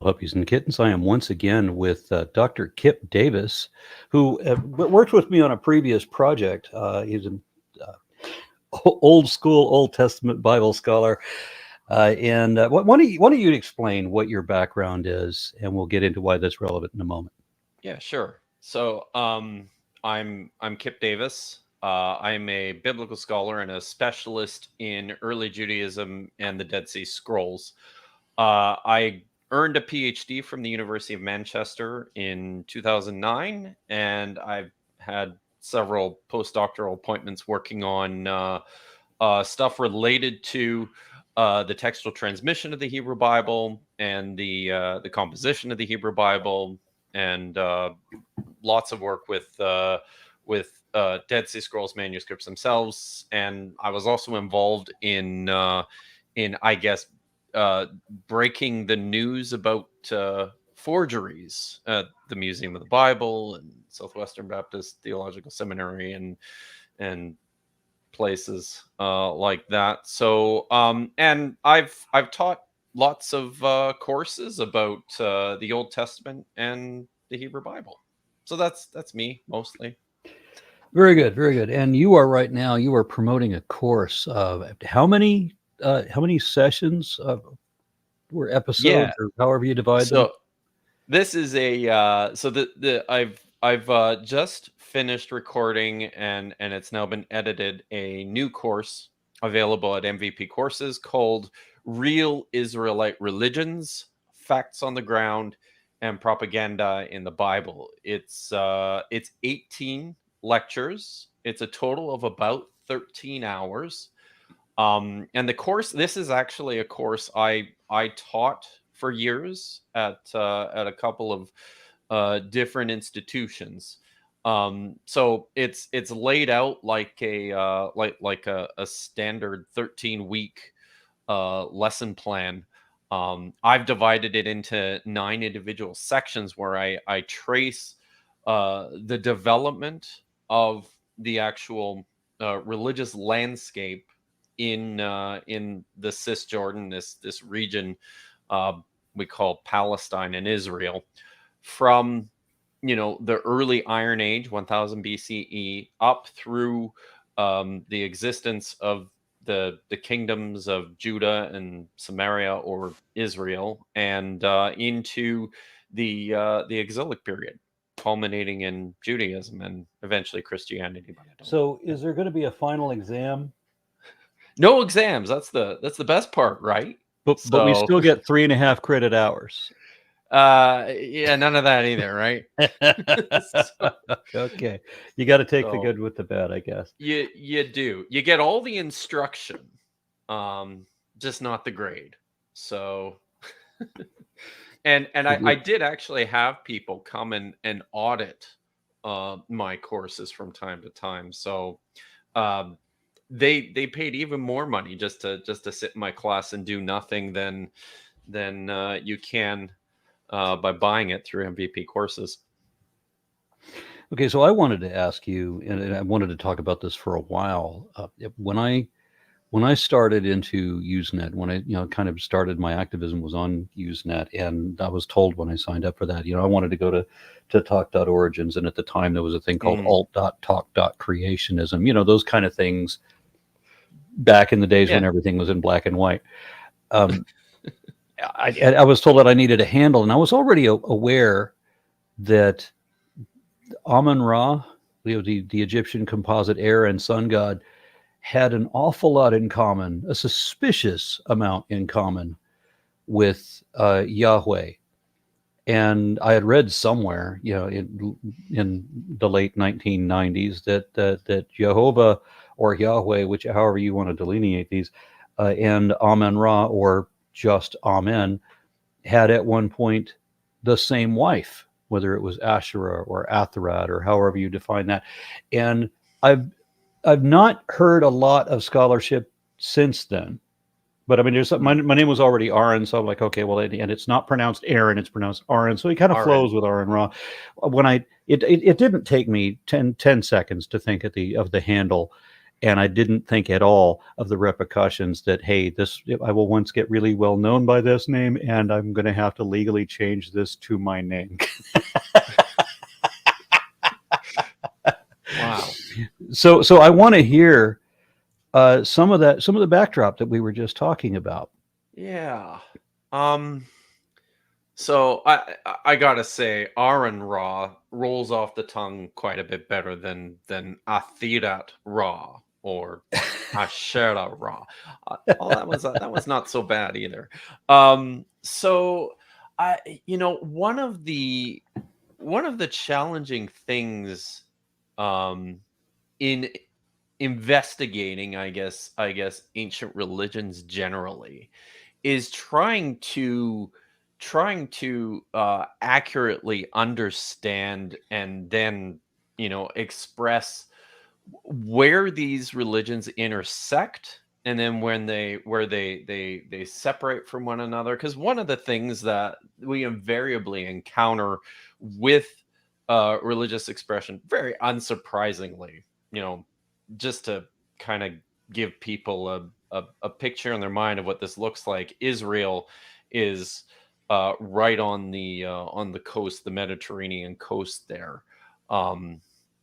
Puppies and Kittens. I am once again with Dr. Kipp Davis, who worked with me on a previous project. He's an old school Old Testament Bible scholar. And why don't you explain what your background is, and we'll get into why that's relevant in a moment. Yeah, sure. So I'm Kipp Davis. I'm a biblical scholar and a specialist in early Judaism and the Dead Sea Scrolls. I earned a PhD from the University of Manchester in 2009, and I've had several postdoctoral appointments working on stuff related to the textual transmission of the Hebrew Bible and the composition of the Hebrew Bible, and lots of work with Dead Sea Scrolls manuscripts themselves. And I was also involved in I guess breaking the news about forgeries at the Museum of the Bible and Southwestern Baptist Theological Seminary and places like that. So and I've taught lots of courses about the Old Testament and the Hebrew Bible. So that's me mostly. Very good, very good. And you are right now. You are promoting a course. How many sessions or episodes, or however you divide them? So this is a so the I've just finished recording and it's now been edited, a new course available at MVP Courses called Real Israelite Religions: Facts on the Ground and Propaganda in the Bible. It's 18 lectures. It's a total of about 13 hours. And the course, this is actually a course I taught for years at a couple of different institutions. So it's laid out like a standard 13-week lesson plan. I've divided it into 9 individual sections where I trace the development of the actual religious landscape in the Cisjordan, this region we call Palestine and Israel, from the early Iron Age, 1000 BCE, up through the existence of the kingdoms of Judah and Samaria, or Israel, and into the exilic period, culminating in Judaism and eventually Christianity. So, is there going to be a final exam? No exams. That's the best part, right? But we still get 3.5 credit hours. Yeah, none of that either, right? Okay, you got to take the good with the bad, I guess. You do. You get all the instruction, just not the grade. So, and I did actually have people come and audit my courses from time to time. So, they paid even more money just to sit in my class and do nothing than you can by buying it through MVP Courses. Okay, so I wanted to ask you, and I wanted to talk about this for a while. When I started into Usenet, when I kind of started my activism was on Usenet, and I was told when I signed up for that, I wanted to go to talk.origins, and at the time there was a thing called alt.talk.creationism, those kind of things back in the days when everything was in black and white. I was told that I needed a handle, and I was already aware that Amun-Ra, the Egyptian composite air and sun god, had an awful lot in common, a suspicious amount in common with Yahweh. And I had read somewhere, in the late 1990s, that Jehovah or Yahweh, which however you want to delineate these, and Amun-Ra, or just Amen, had at one point the same wife, whether it was Asherah or Atharat or however you define that. And I've not heard a lot of scholarship since then. But I mean, there's my name was already Aaron, so I'm like, okay, well, and it's not pronounced Aaron, it's pronounced Aaron, so it kind of flows with Amun-Ra. When it didn't take me 10 seconds to think of the handle, And I didn't think at all of the repercussions that, hey, this, I will once get really well known by this name, and I'm going to have to legally change this to my name. Wow. So I want to hear some of the backdrop that we were just talking about. Yeah. So I gotta say, Aaron Ra rolls off the tongue quite a bit better than Athirat Ra or Asherah Ra. Oh, that was not so bad either. So one of the challenging things um, in investigating, I guess ancient religions generally is trying to accurately understand and then express where these religions intersect, and then when they where they separate from one another, because one of the things that we invariably encounter with religious expression, very unsurprisingly, you know just to kind of give people a picture in their mind of what this looks like. Israel is right on the coast, the Mediterranean coast there, um,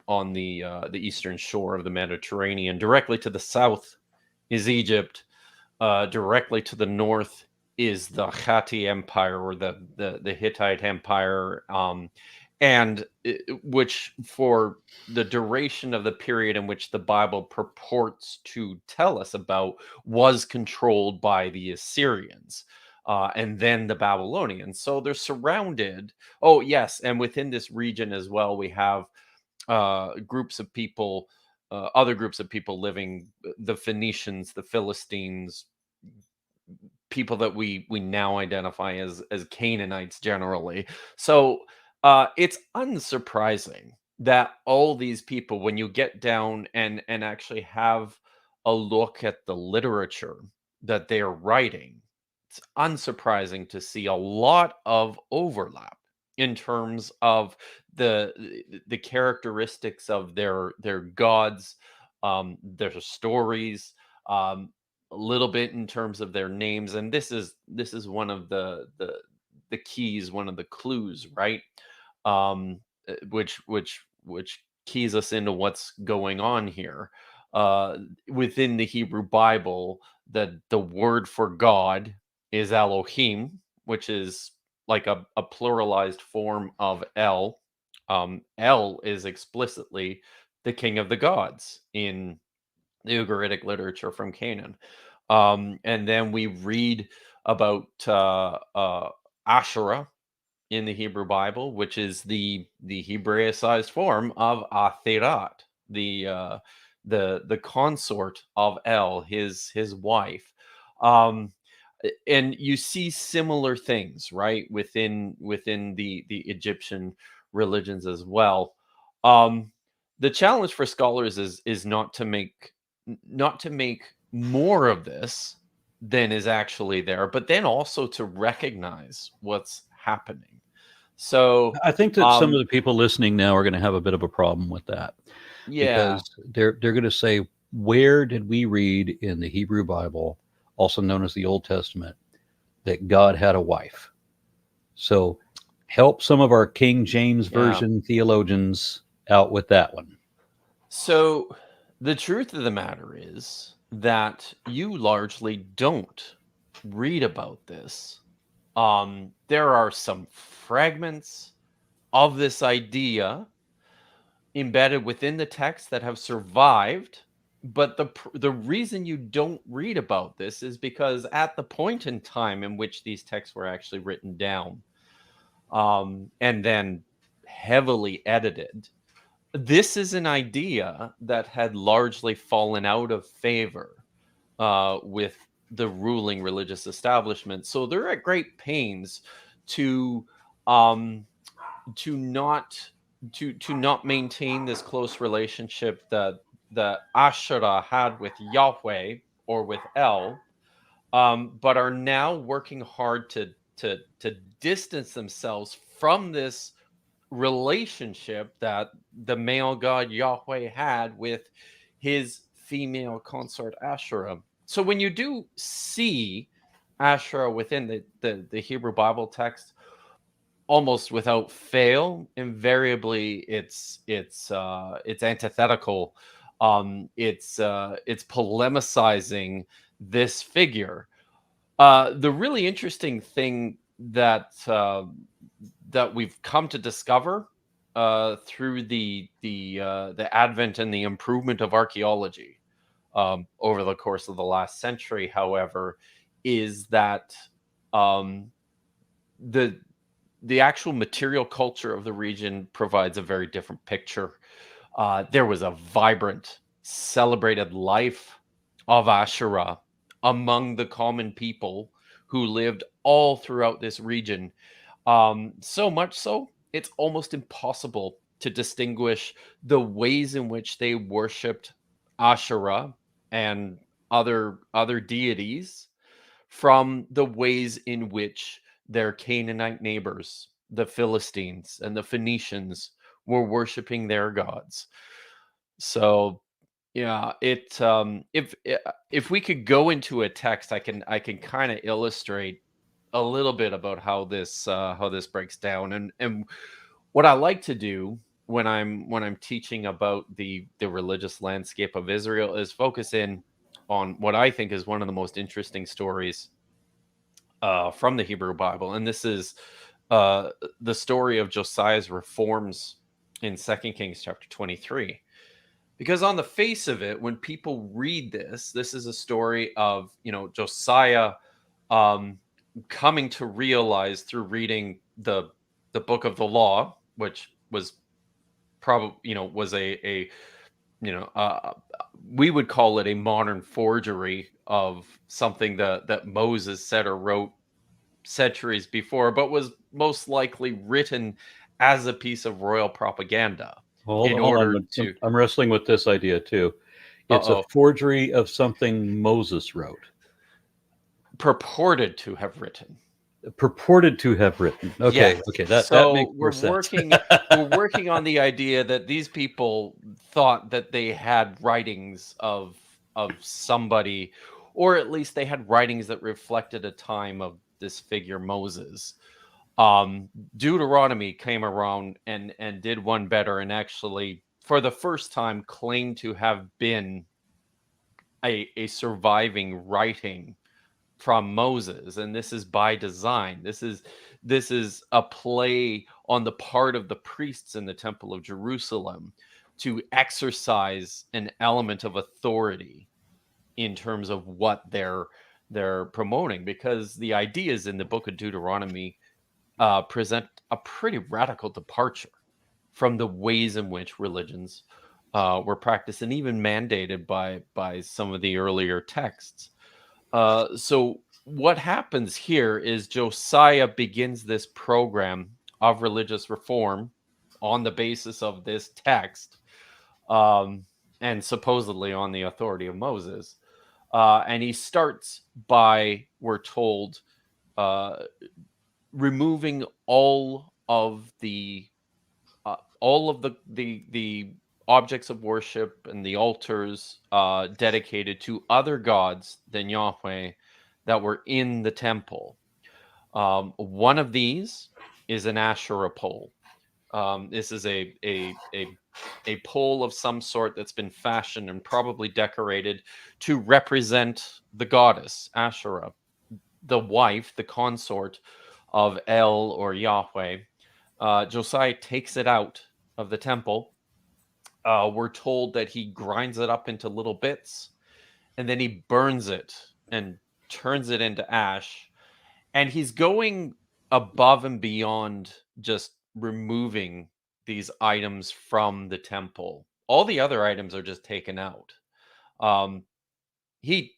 on the eastern shore of the Mediterranean. Directly to the south is Egypt. Directly to the north is the Hatti Empire, or the Hittite Empire, and which, for the duration of the period in which the Bible purports to tell us about, was controlled by the Assyrians. And then the Babylonians. So they're surrounded. Oh, yes. And within this region as well, we have groups of people, other groups of people living, the Phoenicians, the Philistines, people that we now identify as Canaanites generally. So it's unsurprising that all these people, when you get down and actually have a look at the literature that they are writing, it's unsurprising to see a lot of overlap in terms of the characteristics of their gods, their stories, um, a little bit in terms of their names. And this is one of the keys, one of the clues, right? Which keys us into what's going on here. Within the Hebrew Bible, the word for God is Elohim, which is like a pluralized form of El. El is explicitly the king of the gods in the Ugaritic literature from Canaan. And then we read about Asherah in the Hebrew Bible, which is the Hebraicized form of Athirat, the consort of El, his wife. Um, and you see similar things, right, within the Egyptian religions as well. Um, the challenge for scholars is not to make more of this than is actually there, but then also to recognize what's happening. So, I think that some of um, the people listening now are going to have a bit of a problem with that, yeah. because they're going to say, where did we read in the Hebrew Bible, also known as the Old Testament, that God had a wife? So help some of our King James Yeah. Version theologians out with that one. So the truth of the matter is that you largely don't read about this. There are some fragments of this idea embedded within the text that have survived, but the reason you don't read about this is because at the point in time in which these texts were actually written down, and then heavily edited, this is an idea that had largely fallen out of favor with the ruling religious establishment. So they're at great pains to um, to not to not maintain this close relationship that Asherah had with Yahweh or with El, but are now working hard to distance themselves from this relationship that the male god Yahweh had with his female consort Asherah. So when you do see Asherah within the Hebrew Bible text, almost without fail, invariably it's antithetical. It's polemicizing this figure. The really interesting thing that we've come to discover through the advent and the improvement of archaeology over the course of the last century, however, is that um, the the actual material culture of the region provides a very different picture. There was a vibrant, celebrated life of Asherah among the common people who lived all throughout this region. So much so, it's almost impossible to distinguish the ways in which they worshipped Asherah and other deities from the ways in which their Canaanite neighbors, the Philistines and the Phoenicians, were worshiping their gods. So yeah, if we could go into a text, I can kind of illustrate a little bit about how this breaks down, and what I like to do when I'm teaching about the religious landscape of Israel is focus in on what I think is one of the most interesting stories from the Hebrew Bible, and this is uh, the story of Josiah's reforms in Second Kings chapter 23. Because on the face of it, when people read this, this is a story of Josiah um, coming to realize through reading the book of the law, which was probably was a you know uh, we would call it a modern forgery of something that Moses said or wrote centuries before, but was most likely written as a piece of royal propaganda Well, in hold order on. to I'm wrestling with this idea too. It's a uh-oh forgery of something Moses wrote, purported to have written. purported to have written. Okay, Yes. okay, that makes So more we're sense. working on the idea that these people thought that they had writings of somebody, or at least they had writings that reflected a time of this figure Moses. Deuteronomy came around and did one better, and actually for the first time claimed to have been a surviving writing from Moses, and this is by design. This is a play on the part of the priests in the Temple of Jerusalem to exercise an element of authority in terms of what they're promoting, because the ideas in the book of Deuteronomy present a pretty radical departure from the ways in which religions were practiced and even mandated by some of the earlier texts. So what happens here is Josiah begins this program of religious reform on the basis of this text, um, and supposedly on the authority of Moses. And he starts by, we're told, uh, removing all of the objects of worship and the altars dedicated to other gods than Yahweh that were in the temple. One of these is an Asherah pole. This is a pole of some sort that's been fashioned and probably decorated to represent the goddess Asherah, the wife, the consort of El or Yahweh. Josiah takes it out of the temple. We're told that he grinds it up into little bits and then he burns it and turns it into ash. And he's going above and beyond just removing these items from the temple. All the other items are just taken out. Um, he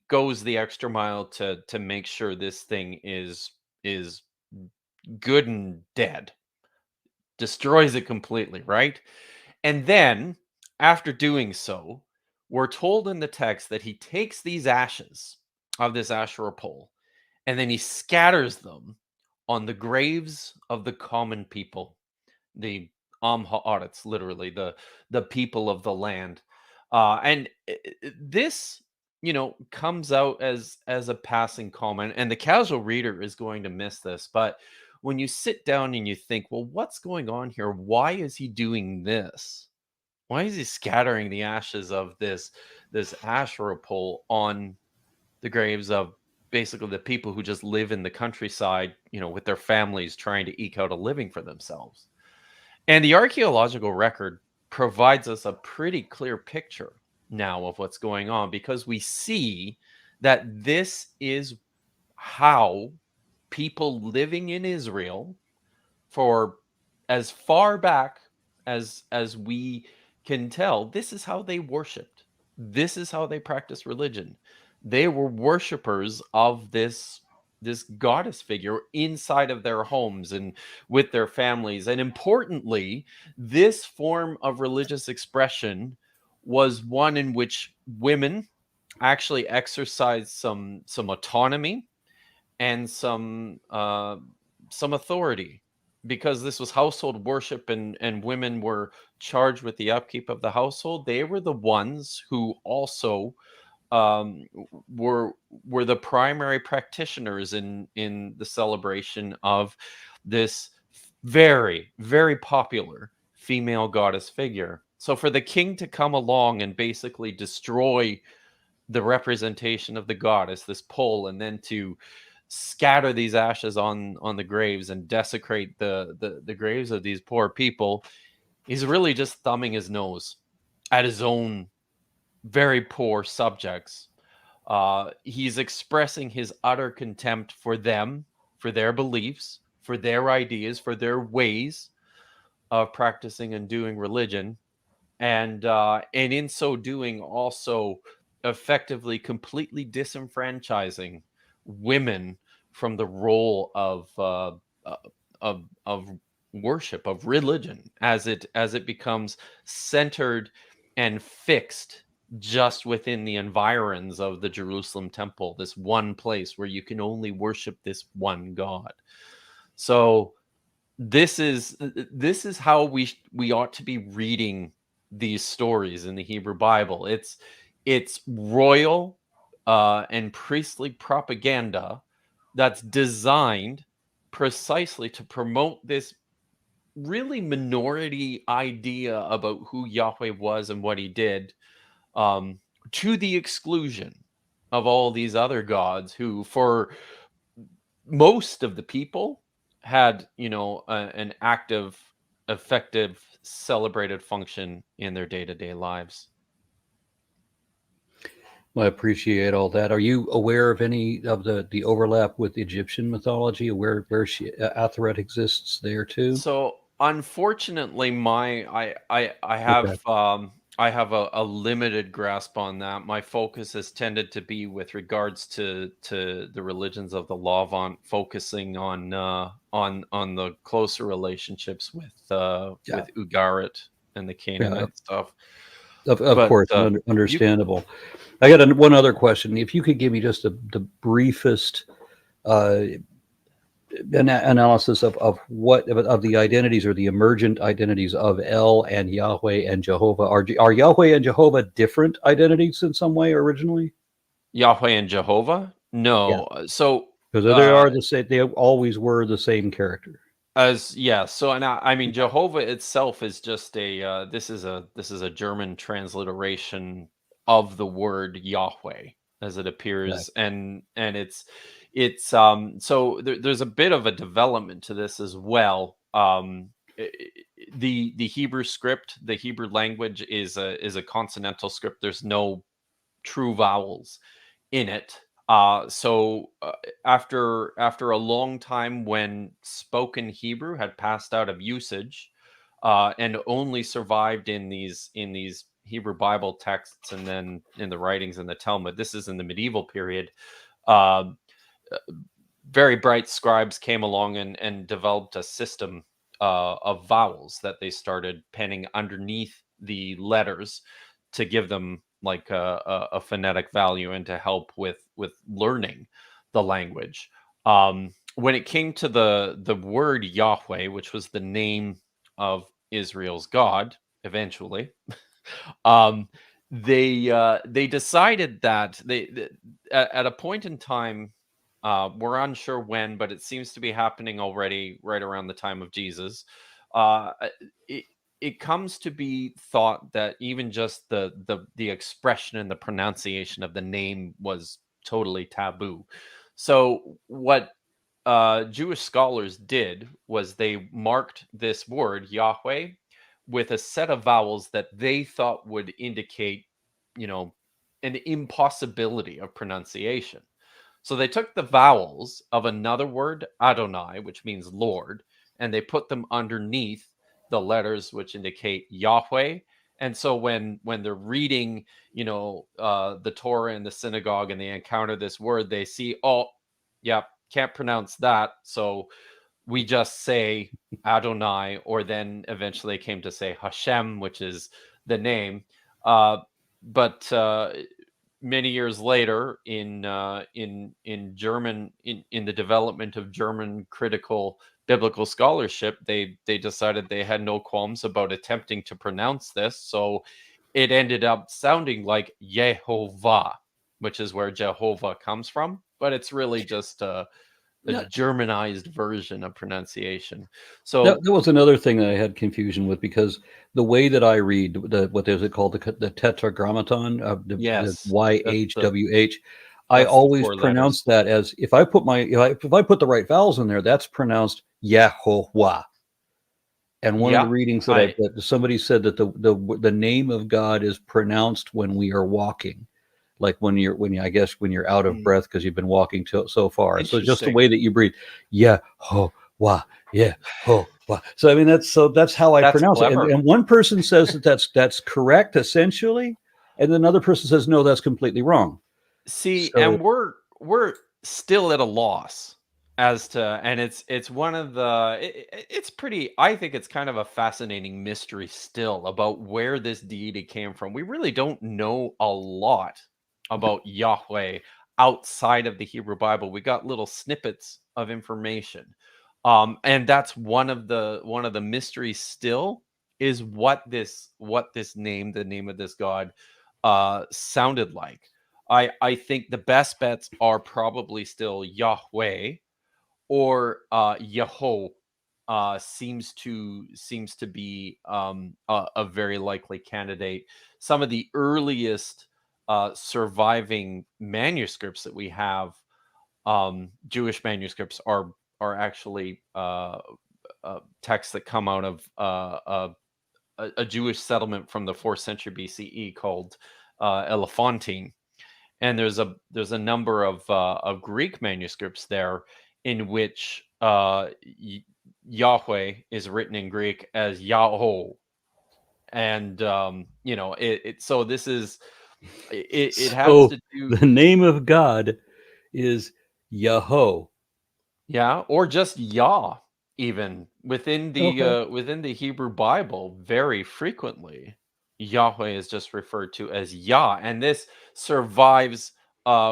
goes the extra mile to make sure this thing is good and dead, destroys it completely, right? And then, after doing so, we're told in the text that he takes these ashes of this Asherah pole and then he scatters them on the graves of the common people, the Ha'aretz, literally the people of the land. And this, comes out as a passing comment, and the casual reader is going to miss this. But when you sit down and you think, well, what's going on here? Why is he doing this? Why is he scattering the ashes of this Asherah pole on the graves of basically the people who just live in the countryside, with their families trying to eke out a living for themselves? And the archaeological record provides us a pretty clear picture now of what's going on, because we see that this is how people living in Israel for as far back as we can tell, this is how they worshiped. This is how they practiced religion. They were worshipers of this goddess figure inside of their homes and with their families. And importantly, this form of religious expression was one in which women actually exercised some autonomy and some authority, because this was household worship, and women were charged with the upkeep of the household. They were the ones who also um, were the primary practitioners in the celebration of this very, very popular female goddess figure. So for the king to come along and basically destroy the representation of the goddess, this pole, and then to scatter these ashes on the graves and desecrate the graves of these poor people, he's really just thumbing his nose at his own very poor subjects. He's expressing his utter contempt for them, for their beliefs, for their ideas, for their ways of practicing and doing religion, and in so doing, also effectively completely disenfranchising women from the role uh, of worship, of religion, as it becomes centered and fixed just within the environs of the Jerusalem temple, this one place where you can only worship this one God. So this is how we ought to be reading these stories in the Hebrew Bible. It's royal and priestly propaganda that's designed precisely to promote this really minority idea about who Yahweh was and what he did, um, to the exclusion of all these other gods who, for most of the people, had an active, effective, celebrated function in their day-to-day lives. Well, I appreciate all that. Are you aware of any of the overlap with Egyptian mythology? Where Atharet exists there too? So unfortunately, my I Okay. have a limited grasp on that. My focus has tended to be with regards to the religions of the Levant, focusing on the closer relationships Yeah. with Ugarit and the Yeah. Canaanite stuff. Of But course, you understandable. I got one other question. If you could give me just the briefest uh, analysis of what of the identities or the emergent identities of El and Yahweh and Jehovah. Are Yahweh and Jehovah different identities in some way originally? Yahweh and Jehovah? Yeah, No. So because they are the same. They always were the same character. as yeah, so and I mean Jehovah itself is just a this is a German transliteration of the word Yahweh as it Okay. appears, and it's so there's a bit of a development to this as well. The Hebrew script, the Hebrew language is a consonantal script. There's no true vowels in it. So after a long time, when spoken Hebrew had passed out of usage, and only survived in these Hebrew Bible texts, and then in the writings in the Talmud. This is in the medieval period. Uh, Very bright scribes came along and developed a system of vowels that they started penning underneath the letters to give them like a phonetic value and to help with learning the language. When it came to the word Yahweh, which was the name of Israel's God, eventually, um, they decided that at a point in time, we're unsure when, but it seems to be happening already right around the time of Jesus. Uh, it it comes to be thought that even just the expression and the pronunciation of the name was totally taboo. So what Jewish scholars did was they marked this word Yahweh with a set of vowels that they thought would indicate, you know, an impossibility of pronunciation. So they took the vowels of another word, Adonai, which means Lord, and they put them underneath the letters which indicate Yahweh. And so when they're reading, the Torah in the synagogue and they encounter this word, they see, oh, yeah, can't pronounce that. So we just say Adonai, or then eventually came to say Hashem, which is the name. But many years later, in German, in the development of German critical biblical scholarship, they decided they had no qualms about attempting to pronounce this. So it ended up sounding like YeHoWaH, which is where Jehovah comes from, but it's really just a Yeah, Germanized version of pronunciation. that, So that was another thing that I had confusion with, because the way that I read what is it called, the Tetragrammaton, the yes, YHWH, I that's the always four letters. pronounce that as, if I put if I put the right vowels in there, that's pronounced YeHoWaH. And one of the Yeah, readings that I that somebody said that the name of God is pronounced when we are walking, like I guess when you're out of mm, breath because you've been walking so far. So just the interesting. way that you breathe, yeah, ho, wah, yeah, ho, wah. So I mean that's how I That's pronounce it. clever. And one person says that that's correct essentially, and then another person says no, that's completely wrong. See, So and we're still at a loss as to, and it's one of the it's pretty, I think it's kind of a fascinating mystery still about where this deity came from. We really don't know a lot about Yahweh outside of the Hebrew Bible. We got little snippets of information. And that's one of the mysteries still, is what this name, the name of this God, sounded like. I think the best bets are probably still Yahweh, or YeHoWaH. Seems to be a very likely candidate. Some of the earliest surviving manuscripts that we have, Jewish manuscripts, are actually texts that come out of a Jewish settlement from the 4th century BCE called Elephantine. And there's a number of Greek manuscripts there in which Yahweh is written in Greek as YeHoWaH. And so this is it has so to do, the name of God is Yahweh. yeah, or just Yah, even Okay. within the Hebrew Bible. Very frequently Yahweh is just referred to as Yah, and this survives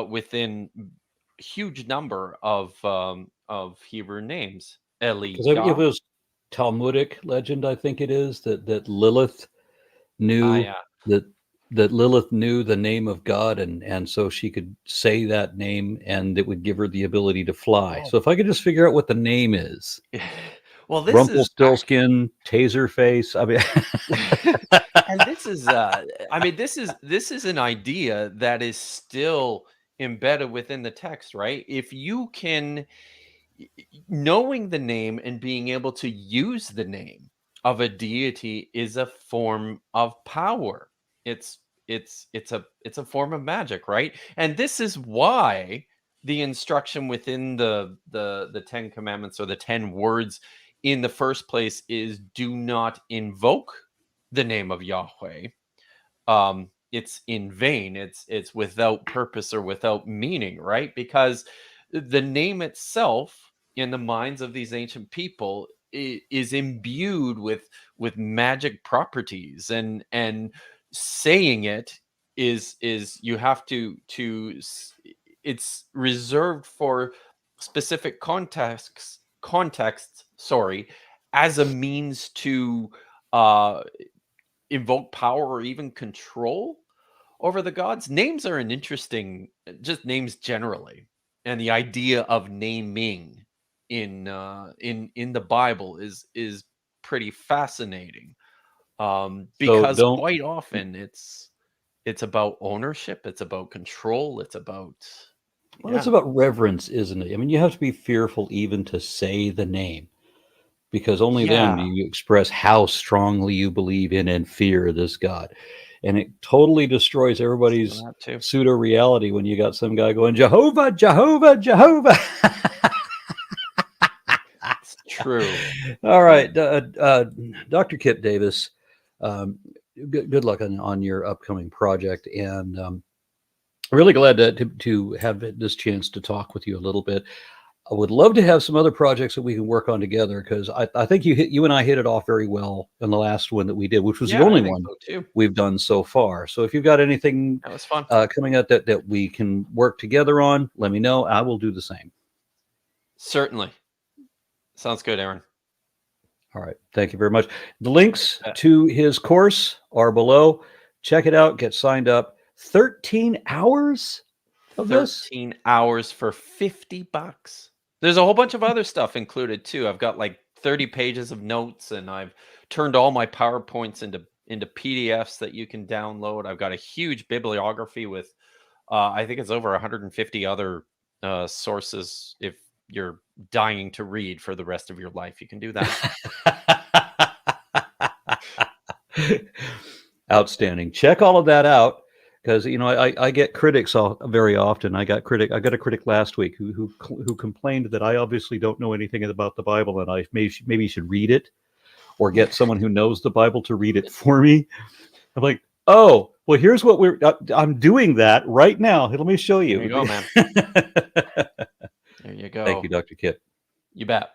within huge number of Hebrew names. Because it Eliyah. was Talmudic legend, I think it is, that Lilith knew Yeah. that Lilith knew the name of God, and so she could say that name, and it would give her the ability to fly. Oh. So if I could just figure out what the name is, Well, this is Rumpelstiltskin, Taserface. I mean, and this is I mean, this is an idea that is still embedded within the text, right? If you can, knowing the name and being able to use the name of a deity is a form of power. It's a form of magic, right? And this is why the instruction within the 10 commandments, or the 10 words in the first place, is do not invoke the name of Yahweh. It's in vain, it's without purpose or without meaning, right? Because the name itself, in the minds of these ancient people, is imbued with magic properties, and saying it is you have it's reserved for specific contexts, sorry, as a means to uh invoke power or even control. over the gods. Names are an interesting, just names generally, and the idea of naming in the Bible is pretty fascinating. So Because don't. quite often it's about ownership, it's about control, it's about Well, it's yeah, about reverence, isn't it? I mean, you have to be fearful even to say the name, because only then do yeah. you express how strongly you believe in and fear this God. And it totally destroys Some of everybody's that too. pseudo reality when you got some guy going, Jehovah, Jehovah, Jehovah. It's true. All Yeah. right. Dr. Kipp Davis, um, good luck on your upcoming project. And really glad to have this chance to talk with you a little bit. I would love to have some other projects that we can work on together, because I think you and I hit it off very well in the last one that we did, which was the Yeah, I only think one so too. we've done so far. So if you've got anything That was fun. coming up that we can work together on, let me know. I will do the same. Certainly. Sounds good, Aaron. All right. Thank you very much. The links Uh, to his course are below. Check it out. Get signed up. 13 hours of this? 13 hours for $50. There's a whole bunch of other stuff included too. I've got like 30 pages of notes, and I've turned all my PowerPoints into PDFs that you can download. I've got a huge bibliography with I think it's over 150 other sources. If you're dying to read for the rest of your life, you can do that. Outstanding. Check all of that out, because I get critics very often. I got a critic last week who complained that I obviously don't know anything about the Bible, and I maybe should read it or get someone who knows the Bible to read it for me. I'm like, oh, well, here's what I'm doing that right now. Let me show There you you. go, man. There you Thank you, go. Dr. Kipp. You bet.